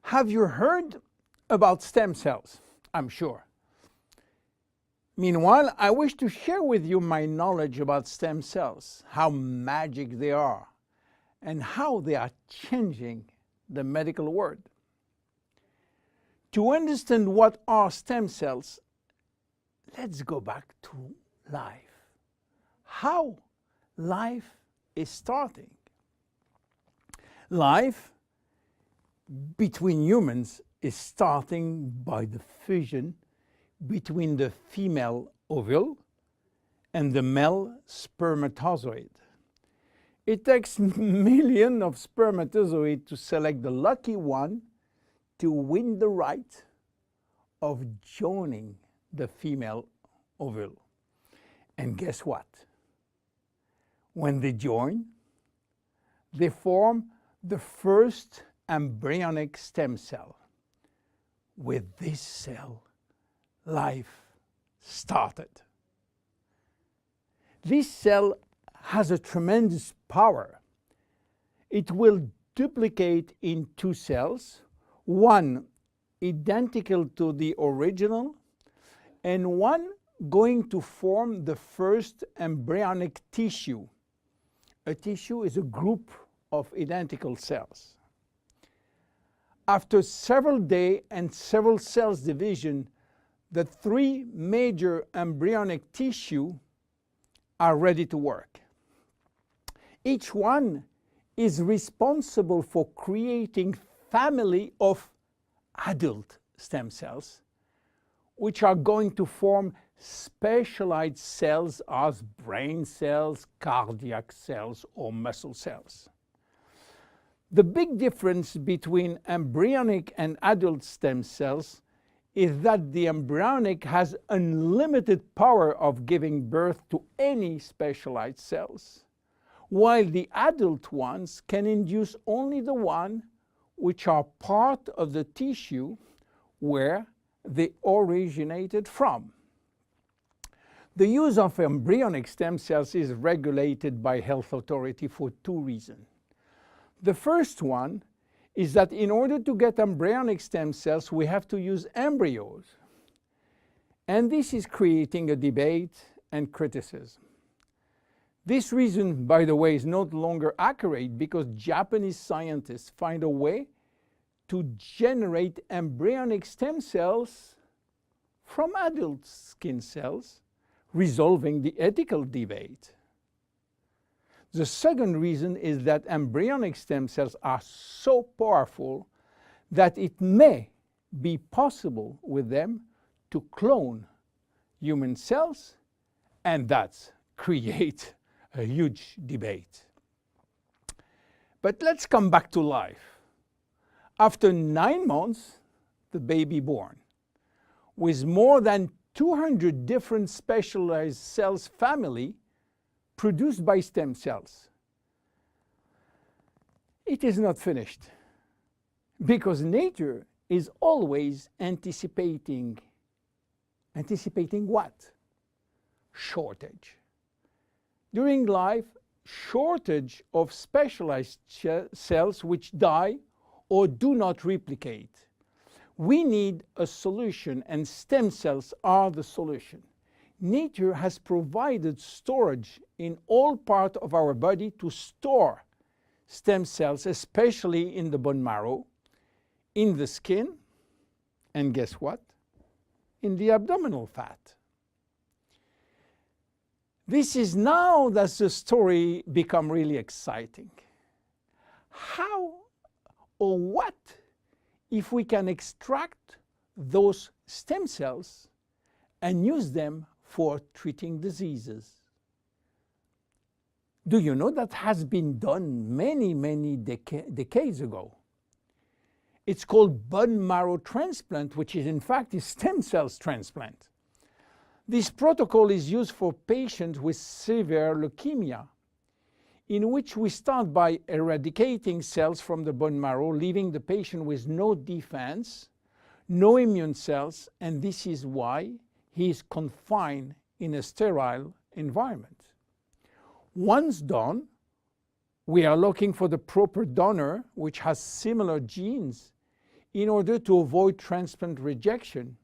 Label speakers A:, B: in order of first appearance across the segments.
A: Have you heard about stem cells? I'm sure. Meanwhile, I wish to share with you my knowledge about stem cells, how magic they are, and how they are changing the medical world. To understand what are stem cells, let's go back to life. How life is starting. Life between humans is starting by the fusion between the female ovule and the male spermatozoid. It takes millions of spermatozoids to select the lucky one to win the right of joining the female ovule. And guess what? When they join, they form the first embryonic stem cell. With this cell, life started. This cell has a tremendous power. It will duplicate in two cells, one identical to the original, and one going to form the first embryonic tissue. A tissue is a group of identical cells. After several days and several cells division, the three major embryonic tissue are ready to work. Each one is responsible for creating family of adult stem cells, which are going to form specialized cells as brain cells, cardiac cells, or muscle cells. The big difference between embryonic and adult stem cells is that the embryonic has unlimited power of giving birth to any specialized cells, while the adult ones can induce only the one which are part of the tissue where they originated from. The use of embryonic stem cells is regulated by health authority for two reasons. The first one is that in order to get embryonic stem cells, we have to use embryos. And this is creating a debate and criticism. This reason, by the way, is no longer accurate because Japanese scientists find a way to generate embryonic stem cells from adult skin cells, resolving the ethical debate. The second reason is that embryonic stem cells are so powerful that it may be possible with them to clone human cells, and that's create a huge debate. But let's come back to life. After 9 months, the baby born, with more than 200 different specialized cells family produced by stem cells. It is not finished, because nature is always anticipating what? Shortage. During life, shortage of specialized cells which die or do not replicate. We need a solution, and stem cells are the solution. Nature has provided storage in all parts of our body to store stem cells, especially in the bone marrow, in the skin, and guess what? In the abdominal fat. This is now that the story becomes really exciting. How or what if we can extract those stem cells and use them for treating diseases? Do you know that has been done many decades ago? It's called bone marrow transplant, which is in fact a stem cells transplant. This protocol is used for patients with severe leukemia, in which we start by eradicating cells from the bone marrow, leaving the patient with no defense, no immune cells, and this is why he is confined in a sterile environment. Once done, we are looking for the proper donor which has similar genes in order to avoid transplant rejection,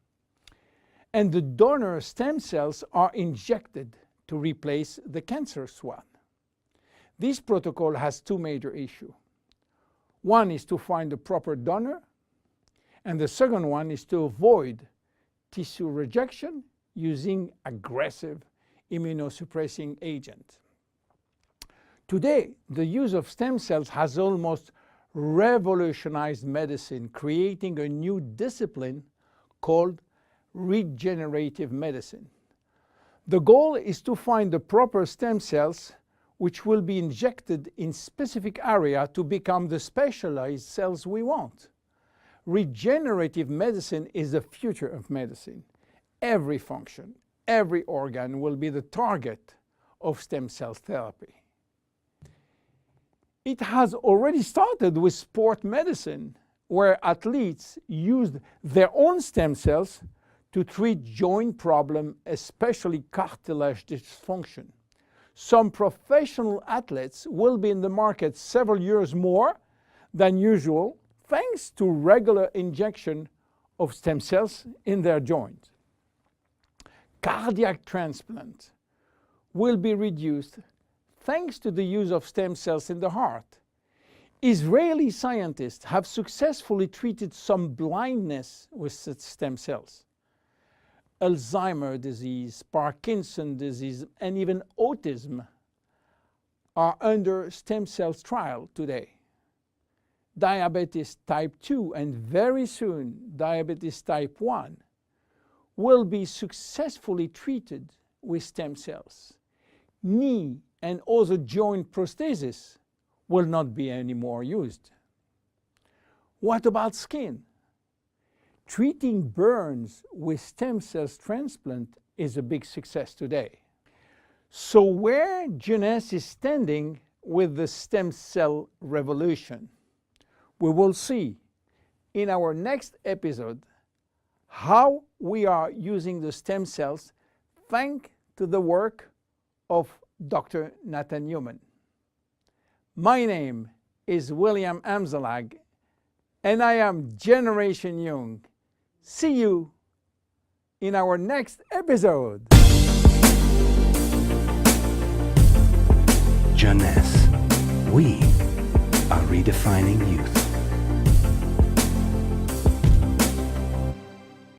A: and the donor stem cells are injected to replace the cancerous one. This protocol has two major issues. One is to find the proper donor, and the second one is to avoid tissue rejection using aggressive immunosuppressing agent. Today, the use of stem cells has almost revolutionized medicine, creating a new discipline called regenerative medicine. The goal is to find the proper stem cells which will be injected in specific area to become the specialized cells we want. Regenerative medicine is the future of medicine. Every function, every organ will be the target of stem cell therapy. It has already started with sport medicine, where athletes used their own stem cells to treat joint problems, especially cartilage dysfunction. Some professional athletes will be in the market several years more than usual, thanks to regular injection of stem cells in their joint. Cardiac transplant will be reduced thanks to the use of stem cells in the heart. Israeli scientists have successfully treated some blindness with such stem cells. Alzheimer's disease, Parkinson's disease, and even autism are under stem cells trial today. Diabetes type 2 and very soon diabetes type 1 will be successfully treated with stem cells. Knee and other joint prosthesis will not be anymore used. What about skin? Treating burns with stem cells transplant is a big success today. So where Jeunesse is standing with the stem cell revolution? We will see in our next episode how we are using the stem cells thanks to the work of Dr. Nathan Newman. My name is William Amzalag, and I am Generation Young. See you in our next episode.
B: Jeunesse. We are redefining youth.